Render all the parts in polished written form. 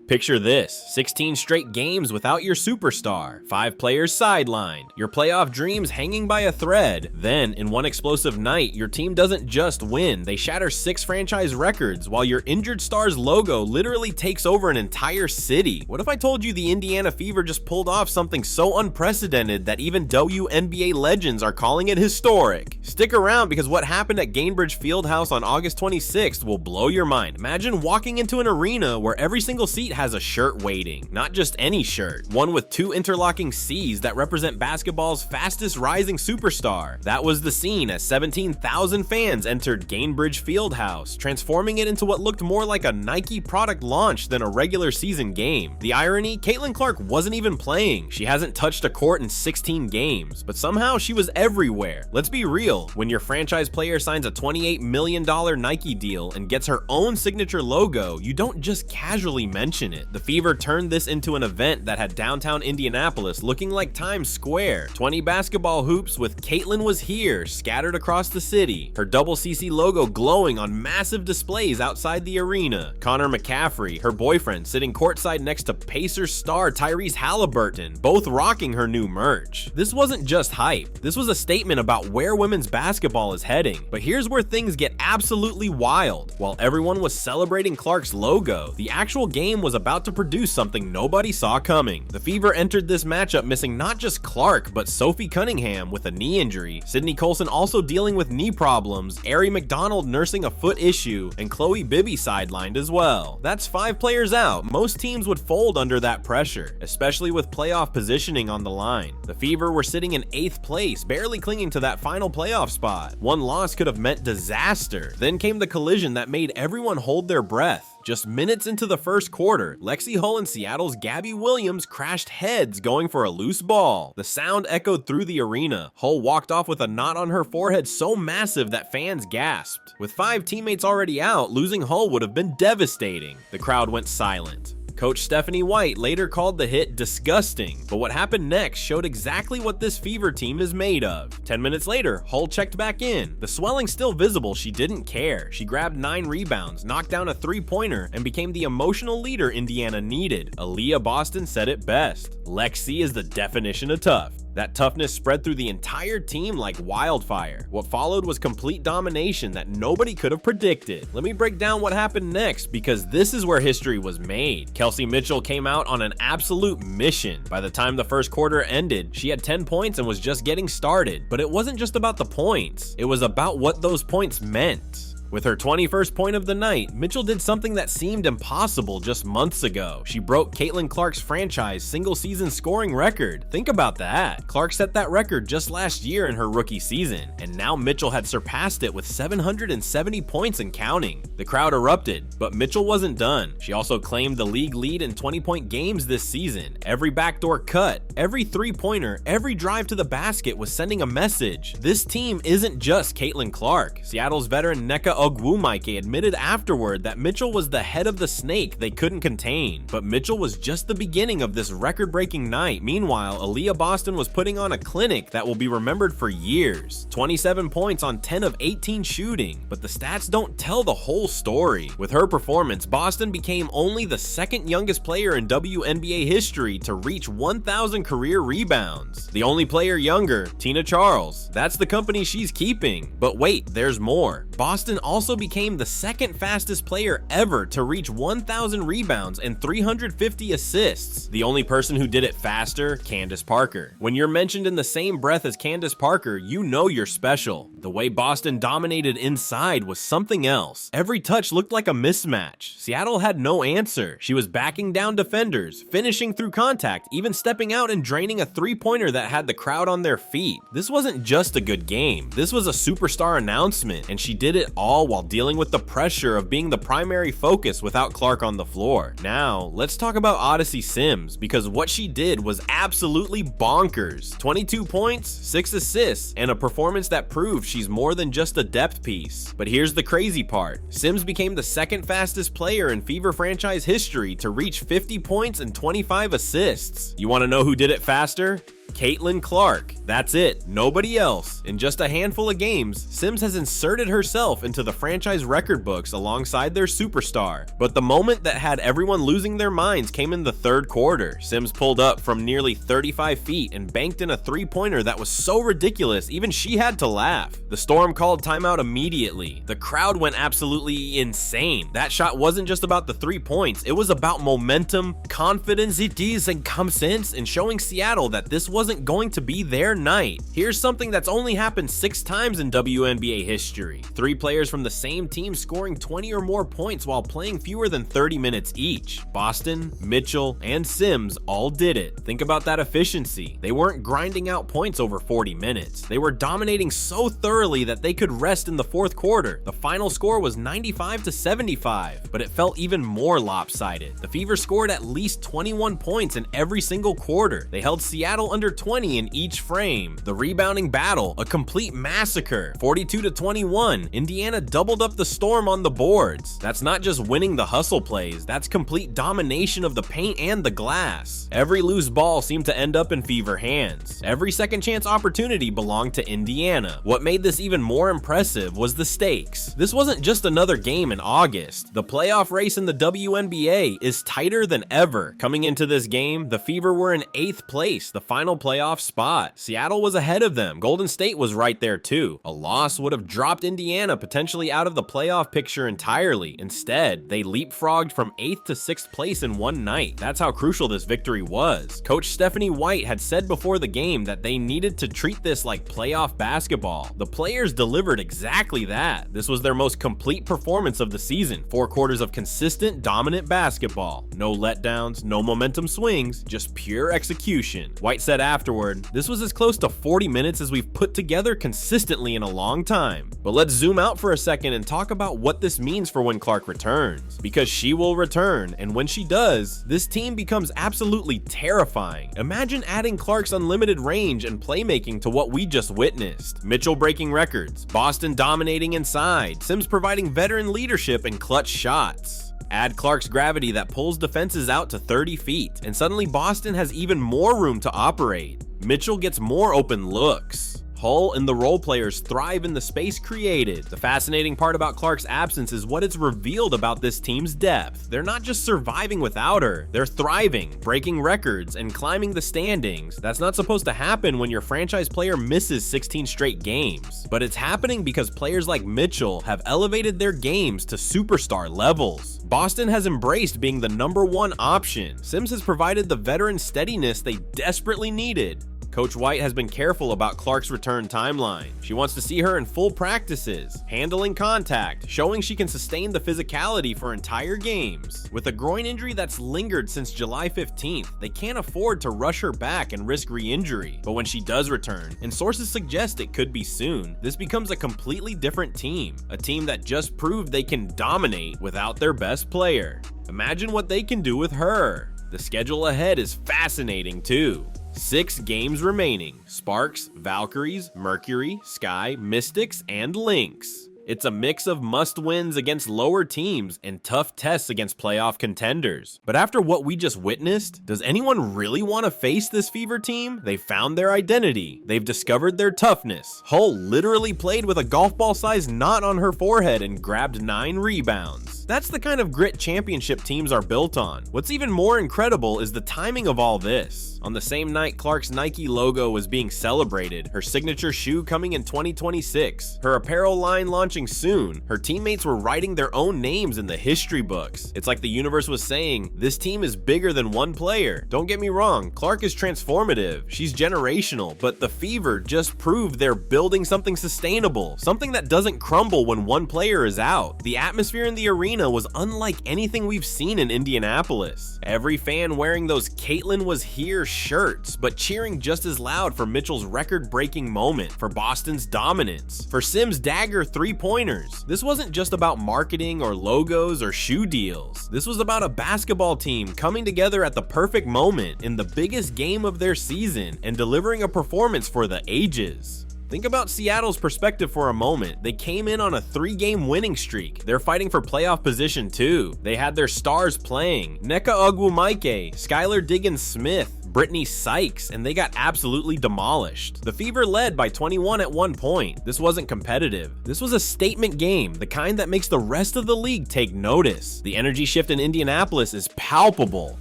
Picture this, 16 straight games without your superstar, 5 players sidelined, your playoff dreams hanging by a thread. Then, in one explosive night, your team doesn't just win, they shatter 6 franchise records while your injured star's logo literally takes over an entire city. What if I told you the Indiana Fever just pulled off something so unprecedented that even WNBA legends are calling it historic? Stick around because what happened at Gainbridge Fieldhouse on August 26th will blow your mind. Imagine walking into an arena where every single seat has a shirt waiting. Not just any shirt, one with 2 interlocking C's that represent basketball's fastest rising superstar. That was the scene as 17,000 fans entered Gainbridge Fieldhouse, transforming it into what looked more like a Nike product launch than a regular season game. The irony, Caitlin Clark wasn't even playing. She hasn't touched a court in 16 games, but somehow she was everywhere. Let's be real, when your franchise player signs a $28 million Nike deal and gets her own signature logo, you don't just casually mention it. The Fever turned this into an event that had downtown Indianapolis looking like Times Square. 20 basketball hoops with "Caitlin was here" scattered across the city, her double CC logo glowing on massive displays outside the arena. Connor McCaffrey, her boyfriend, sitting courtside next to Pacers star Tyrese Halliburton, both rocking her new merch. This wasn't just hype, this was a statement about where women's basketball is heading. But here's where things get absolutely wild. While everyone was celebrating Clark's logo, the actual game was about to produce something nobody saw coming. The Fever entered this matchup missing not just Clark, but Sophie Cunningham with a knee injury, Sydney Colson also dealing with knee problems, Ari McDonald nursing a foot issue, and Chloe Bibby sidelined as well. That's 5 players out. Most teams would fold under that pressure, especially with playoff positioning on the line. The Fever were sitting in 8th place, barely clinging to that final playoff spot. One loss could have meant disaster. Then came the collision that made everyone hold their breath. Just minutes into the first quarter, Lexi Hull and Seattle's Gabby Williams crashed heads going for a loose ball. The sound echoed through the arena. Hull walked off with a knot on her forehead so massive that fans gasped. With 5 teammates already out, losing Hull would have been devastating. The crowd went silent. Coach Stephanie White later called the hit disgusting, but what happened next showed exactly what this Fever team is made of. 10 minutes later, Hull checked back in. The swelling still visible, she didn't care. She grabbed 9 rebounds, knocked down a 3-pointer, and became the emotional leader Indiana needed. Aliyah Boston said it best. Lexi is the definition of tough. That toughness spread through the entire team like wildfire. What followed was complete domination that nobody could have predicted. Let me break down what happened next, because this is where history was made. Kelsey Mitchell came out on an absolute mission. By the time the first quarter ended, she had 10 points and was just getting started. But it wasn't just about the points, it was about what those points meant. With her 21st point of the night, Mitchell did something that seemed impossible just months ago. She broke Caitlin Clark's franchise single-season scoring record. Think about that. Clark set that record just last year in her rookie season, and now Mitchell had surpassed it with 770 points and counting. The crowd erupted, but Mitchell wasn't done. She also claimed the league lead in 20-point games this season. Every backdoor cut, every 3-pointer, every drive to the basket was sending a message. This team isn't just Caitlin Clark. Seattle's veteran Nneka Ogwumike admitted afterward that Mitchell was the head of the snake they couldn't contain. But Mitchell was just the beginning of this record-breaking night. Meanwhile, Aliyah Boston was putting on a clinic that will be remembered for years. 27 points on 10 of 18 shooting, but the stats don't tell the whole story. With her performance, Boston became only the 2nd youngest player in WNBA history to reach 1,000 career rebounds. The only player younger, Tina Charles. That's the company she's keeping. But wait, there's more. Boston also became the 2nd fastest player ever to reach 1,000 rebounds and 350 assists. The only person who did it faster, Candace Parker. When you're mentioned in the same breath as Candace Parker, you know you're special. The way Boston dominated inside was something else. Every touch looked like a mismatch. Seattle had no answer. She was backing down defenders, finishing through contact, even stepping out and draining a 3-pointer that had the crowd on their feet. This wasn't just a good game. This was a superstar announcement, and she did it all while dealing with the pressure of being the primary focus without Clark on the floor. Now, let's talk about Odyssey Sims, because what she did was absolutely bonkers. 22 points, 6 assists, and a performance that proved she's more than just a depth piece. But here's the crazy part. Sims became the 2nd fastest player in Fever franchise history to reach 50 points and 25 assists. You want to know who did it faster? Caitlin Clark. That's it, nobody else. In just a handful of games, Sims has inserted herself into the franchise record books alongside their superstar. But the moment that had everyone losing their minds came in the third quarter. Sims pulled up from nearly 35 feet and banked in a three-pointer that was so ridiculous even she had to laugh. The Storm called timeout immediately. The crowd went absolutely insane. That shot wasn't just about the 3 points, it was about momentum, confidence, and common sense, and showing Seattle that this wasn't going to be their night. Here's something that's only happened 6 times in WNBA history. 3 players from the same team scoring 20 or more points while playing fewer than 30 minutes each. Boston, Mitchell, and Sims all did it. Think about that efficiency. They weren't grinding out points over 40 minutes. They were dominating so thoroughly that they could rest in the fourth quarter. The final score was 95-75, but it felt even more lopsided. The Fever scored at least 21 points in every single quarter. They held Seattle under 20 in each frame. The rebounding battle, a complete massacre. 42-21, Indiana doubled up the Storm on the boards. That's not just winning the hustle plays, that's complete domination of the paint and the glass. Every loose ball seemed to end up in Fever hands. Every second chance opportunity belonged to Indiana. What made this even more impressive was the stakes. This wasn't just another game in August. The playoff race in the WNBA is tighter than ever. Coming into this game, the Fever were in 8th place, the final playoff spot. Seattle was ahead of them. Golden State was right there too. A loss would have dropped Indiana potentially out of the playoff picture entirely. Instead, they leapfrogged from 8th to 6th place in one night. That's how crucial this victory was. Coach Stephanie White had said before the game that they needed to treat this like playoff basketball. The players delivered exactly that. This was their most complete performance of the season. 4 quarters of consistent, dominant basketball. No letdowns, no momentum swings, just pure execution. White said afterward, "This was as close to 40 minutes as we've put together consistently in a long time." But let's zoom out for a second and talk about what this means for when Clark returns. Because she will return, and when she does, this team becomes absolutely terrifying. Imagine adding Clark's unlimited range and playmaking to what we just witnessed. Mitchell breaking records, Boston dominating inside, Sims providing veteran leadership and clutch shots. Add Clark's gravity that pulls defenses out to 30 feet, and suddenly Boston has even more room to operate. Mitchell gets more open looks. Hull and the role players thrive in the space created. The fascinating part about Clark's absence is what it's revealed about this team's depth. They're not just surviving without her, they're thriving, breaking records, and climbing the standings. That's not supposed to happen when your franchise player misses 16 straight games. But it's happening because players like Mitchell have elevated their games to superstar levels. Boston has embraced being the #1 option. Sims has provided the veteran steadiness they desperately needed. Coach White has been careful about Clark's return timeline. She wants to see her in full practices, handling contact, showing she can sustain the physicality for entire games. With a groin injury that's lingered since July 15th, they can't afford to rush her back and risk re-injury. But when she does return, and sources suggest it could be soon, this becomes a completely different team. A team that just proved they can dominate without their best player. Imagine what they can do with her. The schedule ahead is fascinating too. 6 games remaining: Sparks, Valkyries, Mercury, Sky, Mystics, and Lynx. It's a mix of must-wins against lower teams and tough tests against playoff contenders. But after what we just witnessed, does anyone really want to face this Fever team? They've found their identity. They've discovered their toughness. Hull literally played with a golf ball-sized knot on her forehead and grabbed 9 rebounds. That's the kind of grit championship teams are built on. What's even more incredible is the timing of all this. On the same night Clark's Nike logo was being celebrated, her signature shoe coming in 2026, her apparel line launching soon, her teammates were writing their own names in the history books. It's like the universe was saying, this team is bigger than one player. Don't get me wrong, Clark is transformative, she's generational, but the Fever just proved they're building something sustainable, something that doesn't crumble when one player is out. The atmosphere in the arena was unlike anything we've seen in Indianapolis. Every fan wearing those "Caitlin was here" shirts, but cheering just as loud for Mitchell's record-breaking moment, for Boston's dominance, for Sims' dagger three-pointers. This wasn't just about marketing or logos or shoe deals. This was about a basketball team coming together at the perfect moment in the biggest game of their season and delivering a performance for the ages. Think about Seattle's perspective for a moment. They came in on a 3-game winning streak. They're fighting for playoff position too. They had their stars playing: Nneka Ogwumike, Skylar Diggins-Smith, Brittany Sykes, and they got absolutely demolished. The Fever led by 21 at one point. This wasn't competitive. This was a statement game, the kind that makes the rest of the league take notice. The energy shift in Indianapolis is palpable.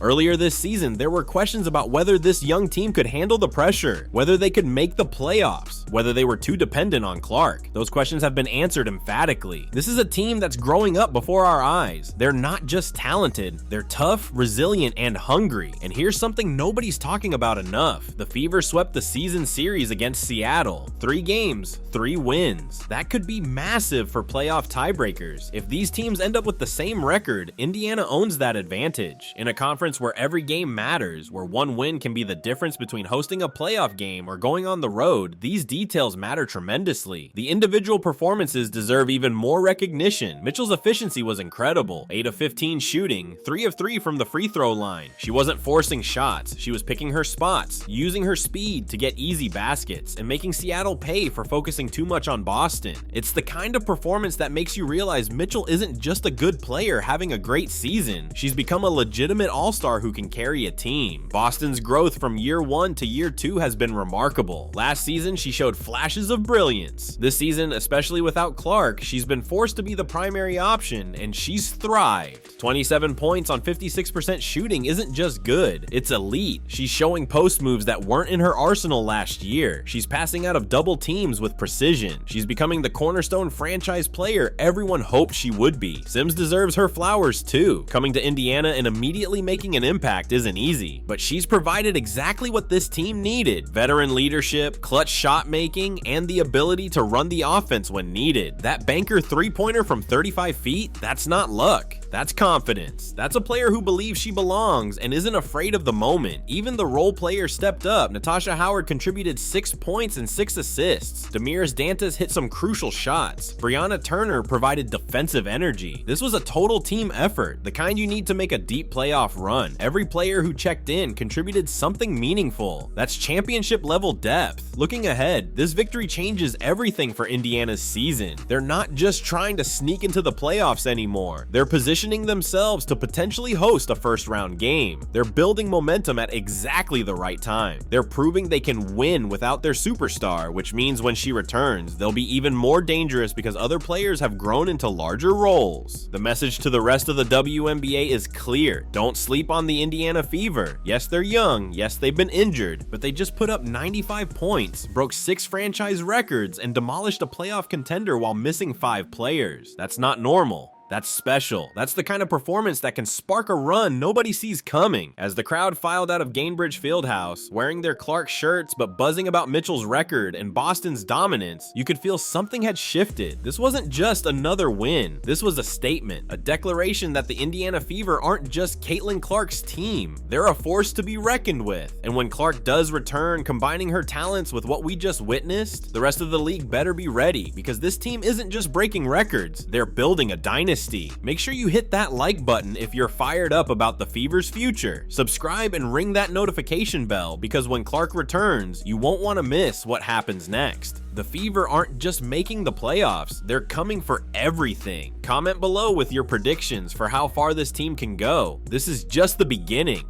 Earlier this season, there were questions about whether this young team could handle the pressure, whether they could make the playoffs, whether they were too dependent on Clark. Those questions have been answered emphatically. This is a team that's growing up before our eyes. They're not just talented, they're tough, resilient, and hungry. And here's something nobody's talking about enough. The Fever swept the season series against Seattle. 3 games, 3 wins. That could be massive for playoff tiebreakers. If these teams end up with the same record, Indiana owns that advantage. In a conference where every game matters, where one win can be the difference between hosting a playoff game or going on the road, these details matter tremendously. The individual performances deserve even more recognition. Mitchell's efficiency was incredible. 8 of 15 shooting, 3 of 3 from the free throw line. She wasn't forcing shots, she was picking her spots, using her speed to get easy baskets, and making Seattle pay for focusing too much on Boston. It's the kind of performance that makes you realize Mitchell isn't just a good player having a great season. She's become a legitimate all-star who can carry a team. Boston's growth from year 1 to year 2 has been remarkable. Last season, she showed flashes of brilliance. This season, especially without Clark, she's been forced to be the primary option, and she's thrived. 27 points on 56% shooting isn't just good, it's elite. She's showing post moves that weren't in her arsenal last year. She's passing out of double teams with precision. She's becoming the cornerstone franchise player everyone hoped she would be. Sims deserves her flowers too. Coming to Indiana and immediately making an impact isn't easy, but she's provided exactly what this team needed: veteran leadership, clutch shot making, and the ability to run the offense when needed. That banker three-pointer from 35 feet, that's not luck. That's confidence. That's a player who believes she belongs and isn't afraid of the moment. Even the role player stepped up. Natasha Howard contributed 6 points and 6 assists. Damiris Dantas hit some crucial shots. Brianna Turner provided defensive energy. This was a total team effort, the kind you need to make a deep playoff run. Every player who checked in contributed something meaningful. That's championship level depth. Looking ahead, this victory changes everything for Indiana's season. They're not just trying to sneak into the playoffs anymore. They're positioning themselves to potentially host a first-round game. They're building momentum at exactly the right time. They're proving they can win without their superstar, which means when she returns, they'll be even more dangerous because other players have grown into larger roles. The message to the rest of the WNBA is clear. Don't sleep on the Indiana Fever. Yes, they're young. Yes, they've been injured, but they just put up 95 points, broke 6 franchise records, and demolished a playoff contender while missing 5 players. That's not normal. That's special. That's the kind of performance that can spark a run nobody sees coming. As the crowd filed out of Gainbridge Fieldhouse, wearing their Clark shirts but buzzing about Mitchell's record and Boston's dominance, you could feel something had shifted. This wasn't just another win. This was a statement, a declaration that the Indiana Fever aren't just Caitlin Clark's team. They're a force to be reckoned with. And when Clark does return, combining her talents with what we just witnessed, the rest of the league better be ready, because this team isn't just breaking records, they're building a dynasty. Make sure you hit that like button if you're fired up about the Fever's future. Subscribe and ring that notification bell, because when Clark returns, you won't want to miss what happens next. The Fever aren't just making the playoffs, they're coming for everything. Comment below with your predictions for how far this team can go. This is just the beginning.